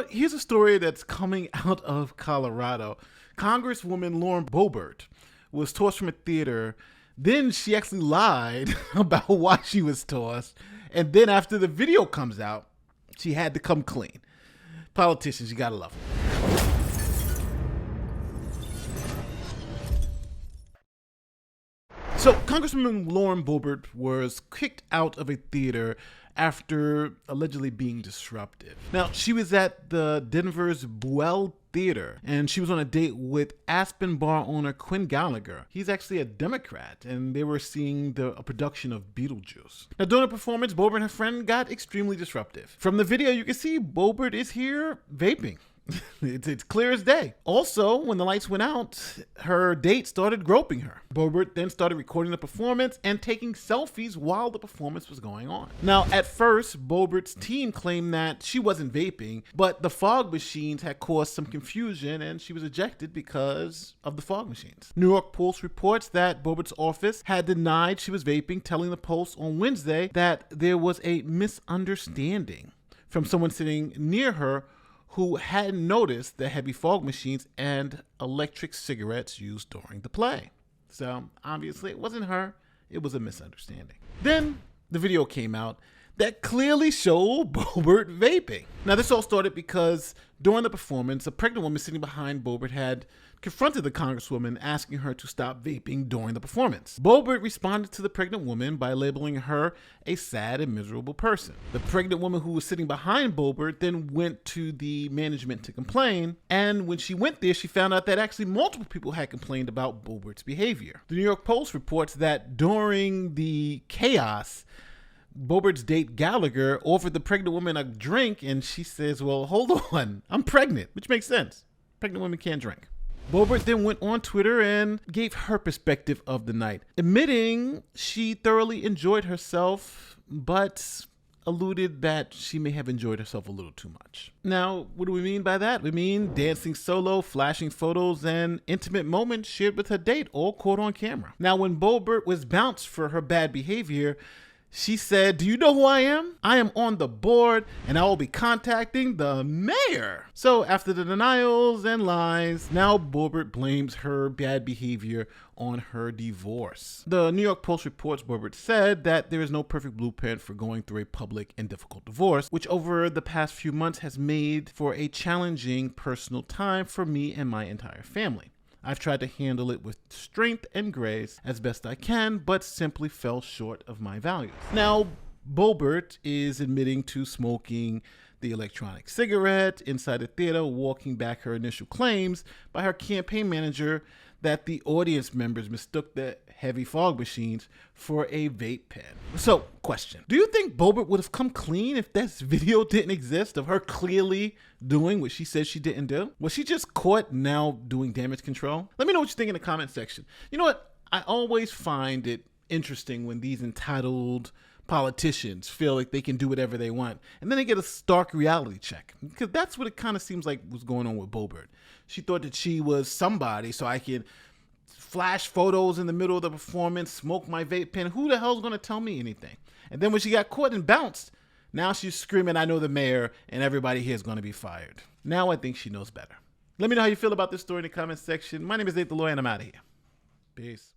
Here's a story that's coming out of Colorado. Congresswoman Lauren Boebert was tossed from a theater. Then she actually lied about why she was tossed. And then after the video comes out, she had to come clean. Politicians, you gotta love them. So Congresswoman Lauren Boebert was kicked out of a theater after allegedly being disruptive. Now, she was at the Denver's Boebert Theater, and she was on a date with Aspen bar owner Quinn Gallagher. He's actually a Democrat, and they were seeing a production of Beetlejuice. Now, during the performance, Boebert and her friend got extremely disruptive. From the video, you can see Boebert is here vaping. It's clear as day. Also, when the lights went out, her date started groping her. Boebert then started recording the performance and taking selfies while the performance was going on. Now, at first, Boebert's team claimed that she wasn't vaping, but the fog machines had caused some confusion and she was ejected because of the fog machines. New York Post reports that Boebert's office had denied she was vaping, telling the Post on Wednesday that there was a misunderstanding from someone sitting near her who hadn't noticed the heavy fog machines and electric cigarettes used during the play. So obviously it wasn't her, it was a misunderstanding. Then the video came out that clearly showed Boebert vaping. Now this all started because during the performance, a pregnant woman sitting behind Boebert had confronted the Congresswoman, asking her to stop vaping during the performance. Boebert responded to the pregnant woman by labeling her a sad and miserable person. The pregnant woman who was sitting behind Boebert then went to the management to complain, and when she went there, she found out that actually multiple people had complained about Boebert's behavior. The New York Post reports that during the chaos, Boebert's date Gallagher offered the pregnant woman a drink, and she says, well, hold on, I'm pregnant, which makes sense. Pregnant women can't drink. Boebert then went on Twitter and gave her perspective of the night, admitting she thoroughly enjoyed herself, but alluded that she may have enjoyed herself a little too much. Now, what do we mean by that? We mean dancing solo, flashing photos, and intimate moments shared with her date, all caught on camera. Now, when Boebert was bounced for her bad behavior, she said, do you know who I am? I am on the board and I will be contacting the mayor. So after the denials and lies, now Boebert blames her bad behavior on her divorce. The New York Post reports Boebert said that there is no perfect blueprint for going through a public and difficult divorce, which over the past few months has made for a challenging personal time for me and my entire family. I've tried to handle it with strength and grace as best I can, but simply fell short of my values. Now, Boebert is admitting to smoking the electronic cigarette inside the theater, walking back her initial claims by her campaign manager that the audience members mistook the heavy fog machines for a vape pen. So, question. Do you think Boebert would have come clean if this video didn't exist of her clearly doing what she said she didn't do? Was she just caught now doing damage control? Let me know what you think in the comment section. You know what? I always find it interesting when these entitled politicians feel like they can do whatever they want, and then they get a stark reality check, because that's what it kind of seems like was going on with Boebert. She thought that she was somebody, so I could flash photos in the middle of the performance, smoke my vape pen. Who the hell's going to tell me anything? And then when she got caught and bounced, now she's screaming, I know the mayor, and everybody here is going to be fired. Now I think she knows better. Let me know how you feel about this story in the comment section. My name is Nate the Lawyer, and I'm out of here. Peace.